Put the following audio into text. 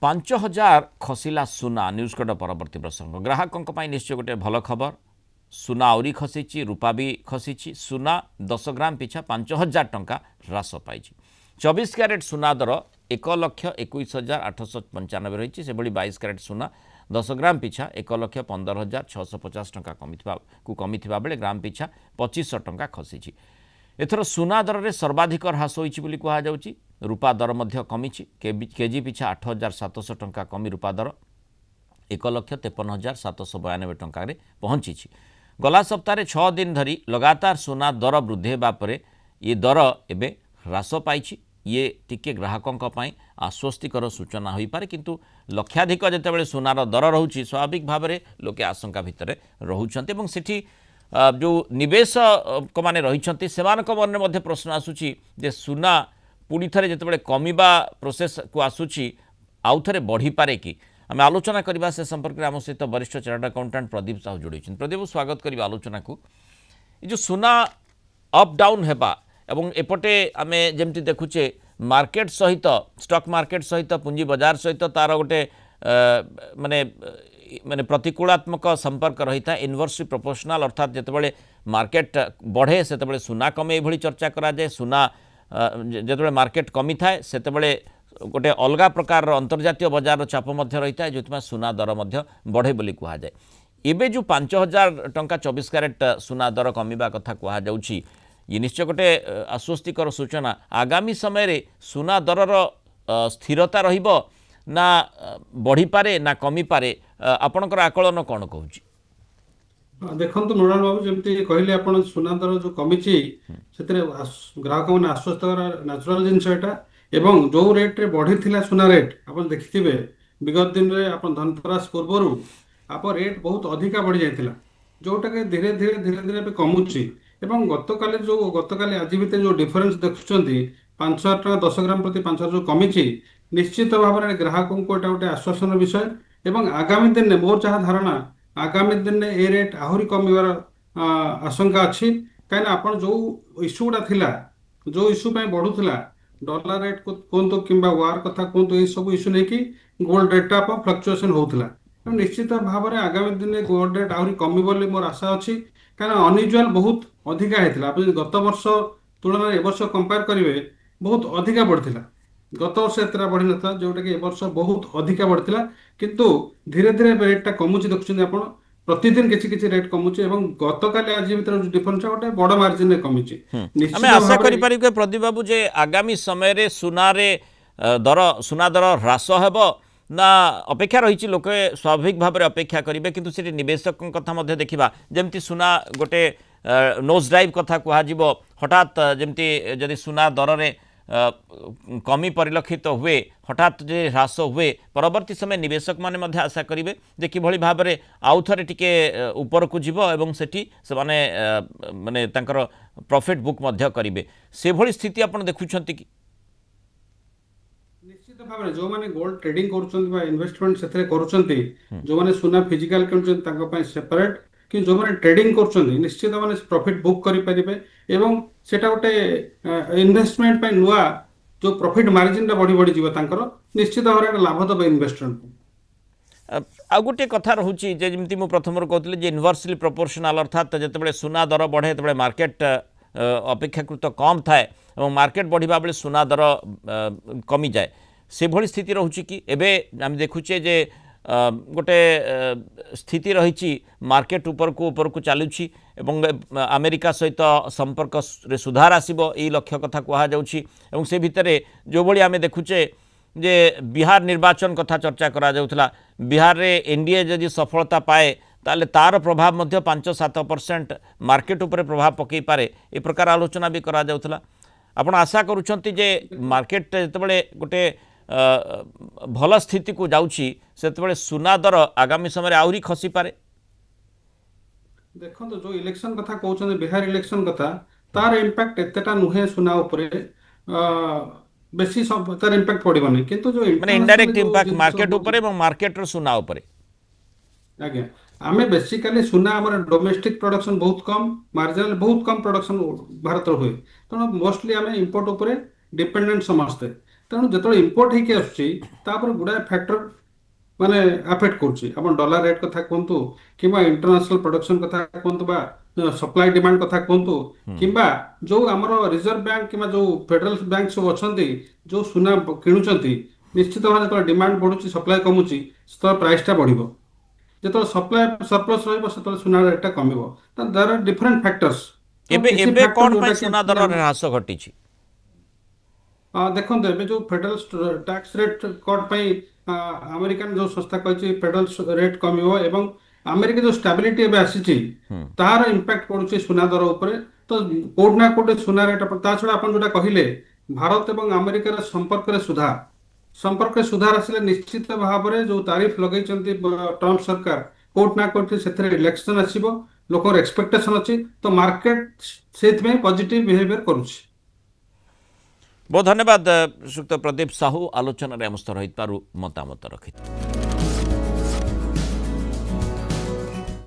5000 खसिला सुना news cut परवर्ती प्रसंग ग्राहकों निश्चय गोटे भल खबर सुना आउरी खसी रूपा भी खसी सुना 10 ग्राम पिछा 5000 टंका ह्रास पाई 24 क्यारेट सुना दर 1,21,895 रही से 22 क्यारेट सुना 10 ग्राम पिछा 1,15,650 टंका कमी बेले ग्राम पिछा 2500 टंका खसी एथर सुना दर में सर्वाधिक ह्रास होती कहुच्छी रूपा दर कमी केजी पिछा 8,700 टंका कमी रूपा दर 1,53,792 टंका पहुंची गला सप्ताह 6 दिन धरी लगातार सुना दर वृद्धि होगा ये दर एवं ह्रास पाई ये टिके ग्राहकों आश्वस्तिकर सूचना हो पारे किंतु लक्षाधिक जितेबाला सुनार दर रोचे स्वाभाविक भाव में लोके आशंका भितर रोचते जो निवेशक मैंने रही से मन में प्रश्न आसूची जे सुना पुणी थे जिते कमिबा प्रोसेस को आसूची आउ थे बढ़ी पारे कि आम आलोचना करवा से संपर्क में आम सहित वरिष्ठ चार्टर्ड अकाउंटेंट प्रदीप साहू जोड़ी प्रदीप स्वागत करवा आलोचना को जो सुना अप डाउन होगा एवं एपटे आम जमी देखुचे मार्केट सहित स्टॉक मार्केट सहित पुंजी बाजार सहित तार गोटे माने माने प्रतिकूलात्मक संपर्क रही था इनवर्सली प्रोपोर्शनल अर्थात जितेबाला मार्केट बढ़े से सुना कमे ये चर्चा कराए सुना जितेबाला मार्केट कमी थाए से गोटे अलग प्रकार अंतर्जातीय बजार चाप रही है जो सुना दर बढ़े बोली कहुए एवं जो 5,000 टंका 24 क्यारेट सुना दर कमिबा कथा कहुच्छी ये निश्चय गोटे आश्वस्तिकर सूचना आगामी समय सुना दरर स्थिरता रहिबो ना बढ़ी पारे ना कमी पारे आपणकर आकलन कौन कहूँ देखो मृणाल बाबू जमी कहले आप सुना दर जो कमी ग्राहक मैंने आश्वस्त न्याचुराल जिनस एवं जो रेट रे बढ़ी सुना रेट आप देखिथे विगत दिन में आप धनतेरस पूर्वर आप रेट बहुत अधिका बढ़ी जाता जोटा कि धीरे धीरे धीरे धीरे कमुची एवं गतकाली आज भितर जो डिफरेन्स देखुं 5,000 टका 10 ग्राम प्रति 5,000 जो कमी निश्चित भाव में ग्राहकों को एटा गोटे आश्वासन विषय एवं आगामी दिन में मोर जहाँ धारणा आगामी दिन में ए रेट आहरी कमिबार आशंका अच्छी कहीं आप जो इश्यू गुड़ा थिला जो इश्यू बढ़ुला डॉलर रेट कहतु कि वार कथा कहतु ये सब इश्यू नहीं कि गोल्ड रेट फ्लक्चुएसन होता निश्चित भाव में आगामी दिन में गोल्ड रेट आहरी कमी बोली मोर आशा अच्छी कहीं अनयूजुआल बहुत अधिका होता आप गत वर्ष तुलन ए वर्ष कंपेयर करेंगे बहुत अधिका बढ़ता गत वर्ष एत बढ़ी ना जोटा कि ए वर्ष बहुत अधिका बढ़ता किंतु धीरे धीरे रेटा कमुची देखुं आप प्रतिदिन किसी रेट कमुची गतकाली आज भर डिफरेंस गोटे बड़ मार्जिन में कमी आशा करें प्रदीप बाबू जे आगामी समय सुना दर ह्रास हेब ना अपेक्षा रही लोके स्वाभाविक भाव में अपेक्षा करेंगे किंतु से निवेशक कथा देखा जमती सुना गोटे नोज ड्राइव कथा कह हठात जमती जदि सुना दर में कमी परिलक्षित हुए हठात जे ह्रास हुए परवर्ती समय निवेशक माने आशा करेंगे जे किभली भाव में आउ थे टिके ऊपर को जीव एवं सेठी से माने तांकर प्रॉफिट बुक करेंगे से भली स्थिति आपण देखुछंती कि निश्चित भाव में जो माने गोल्ड ट्रेडिंग कर इन्वेस्टमेंट से जो माने सुना फिजिकल किणुछन सेपरेट कि जो मैंने ट्रेडिंग कर निश्चित मैंने प्रॉफिट बुक करें एवं सेटा गोटे इन्वेस्टमेंट नुआ जो प्रॉफिट मार्जिन बढ़ी बढ़ी जीव निश्चित भाव में लाभ दब इन्वेस्टर आ गोटे कथा रोचे जमी मुझे प्रथम कहती इनवर्सली प्रोपोर्शनल अर्थात जिते सुना दर बढ़े तो मार्केट अपेक्षाकृत कम थाए और मार्केट बढ़िबा बेले सुना दर कमी जाए से भली स्थिति रोचे कि एवं आम देखुचे जे गोटे स्थिति रही मार्केट ऊपर को चलुची अमेरिका सहित संपर्क रे सुधार आसीबो ए लक्ष्य कथा कहुच्छी से भितर जो भली आम देखुचे जे बिहार निर्वाचन कथा चर्चा करा जाउथला बिहार रे एनडीए जदि सफलता पाए ताले तार प्रभाव 5-7% मार्केट उपरे प्रभाव पकई पारे ए प्रकार आलोचना भी करा जाउथला आपण आशा करूछंती जे मार्केट जेतेबेले गोटे भल स्थिति को जाउची सेतेबेले सुना दर आगामी समय आउरी खसी पारे देखो जो इलेक्शन कथा कहउछन बिहार इलेक्शन कथा तार इंपैक्ट एतेटा नुहे सुना उपरे बेसी सब तार इंपैक्ट पड़िबनी किंतु जो माने इनडायरेक्ट इंपैक्ट मार्केट उपरे एवं मार्केट रो सुना उपरे आज्ञा आमे बेसिकली सुना हमर डोमेस्टिक प्रोडक्शन बहुत कम मार्जिनल बहुत कम प्रोडक्शन भारत हुए तेणु मोस्टली आमे इंपोर्ट उपरे डिपेंडेंट समस्ते ତେଣୁ ଯେତେବେଳେ ଇମ୍ପୋର୍ଟ ହେଇକି ଆସୁଛି ତାପରେ ଗୁଡ଼ାଏ ଫ୍ୟାକ୍ଟର ମାନେ ଆଫେକ୍ଟ କରୁଛି। ଆପଣ ଡଲାର ରେଟ୍ କଥା କୁହନ୍ତୁ କିମ୍ବା ଇଣ୍ଟରନ୍ୟାସନାଲ ପ୍ରଡକ୍ସନ କଥା କୁହନ୍ତୁ ବା ସପ୍ଲାଇ ଡିମାଣ୍ଡ କଥା କୁହନ୍ତୁ କିମ୍ବା ଯୋଉ ଆମର ରିଜର୍ଭ ବ୍ୟାଙ୍କ କିମ୍ବା ଯୋଉ ଫେଡରାଲ ବ୍ୟାଙ୍କ ସବୁ ଅଛନ୍ତି ଯୋଉ ସୁନା କିଣୁଛନ୍ତି, ନିଶ୍ଚିତ ଭାବରେ ଯେତେବେଳେ ଡିମାଣ୍ଡ ବଢୁଛି ସପ୍ଲାଇ କମୁଛି ସେତେବେଳେ ପ୍ରାଇସଟା ବଢିବ। ଯେତେବେଳେ ସପ୍ଲାଇ ସରପ୍ଲସ୍ ରହିବ ସେତେବେଳେ ସୁନା ରେଟ୍ଟା କମିବ। ତ ଦେୟାର ଆର୍ ଡିଫରେଣ୍ଟ ଫ୍ୟାକ୍ଟର୍ସ। ତ ଏବେ କିଛି ଏବେ ଫ୍ୟାକ୍ଟର କ'ଣ ଯୋଉଟା ପାଇଁ କି ସୁନା ଦର ହ୍ରାସ ଘଟିଛି? ଦେଖନ୍ତୁ ଏବେ ଯୋଉ ଫେଡରାଲ ଟ୍ୟାକ୍ସ ରେଟ୍ କଟ୍ ପାଇଁ ଆମେରିକାନ ଯୋଉ ସଂସ୍ଥା କହିଛି ଫେଡରାଲ ରେଟ୍ କମିବ ଏବଂ ଆମେରିକା ଯୋଉ ଷ୍ଟାବିଲିଟି ଏବେ ଆସିଛି ତାର ଇମ୍ପାକ୍ଟ ପଡୁଛି ସୁନା ଦର ଉପରେ। ତ କୋଉଠି ନା କୋଉଠି ସୁନା ରେଟ୍ ତା ଛଡା ଆପଣ ଯୋଉଟା କହିଲେ ଭାରତ ଏବଂ ଆମେରିକାର ସମ୍ପର୍କରେ ସୁଧାର ଆସିଲେ ନିଶ୍ଚିତ ଭାବରେ ଯୋଉ ତାରିଫ ଲଗେଇଛନ୍ତି ଟ୍ରମ୍ପ ସରକାର, କୋଉଠି ନା କୋଉଠି ସେଥିରେ ଇଲେକ୍ସନ ଆସିବ, ଲୋକଙ୍କର ଏକ୍ସପେକ୍ଟେସନ ଅଛି, ତ ମାର୍କେଟ ସେଇଥିପାଇଁ ପଜିଟିଭ ବିହେଭିୟର କରୁଛି। ବହୁତ ଧନ୍ୟବାଦ ଶ୍ରୀଯୁକ୍ତ ପ୍ରଦୀପ ସାହୁ, ଆଲୋଚନାରେ ଆମ ସହ ରହିଥିବାରୁ ମତାମତ ରଖିଥିଲେ।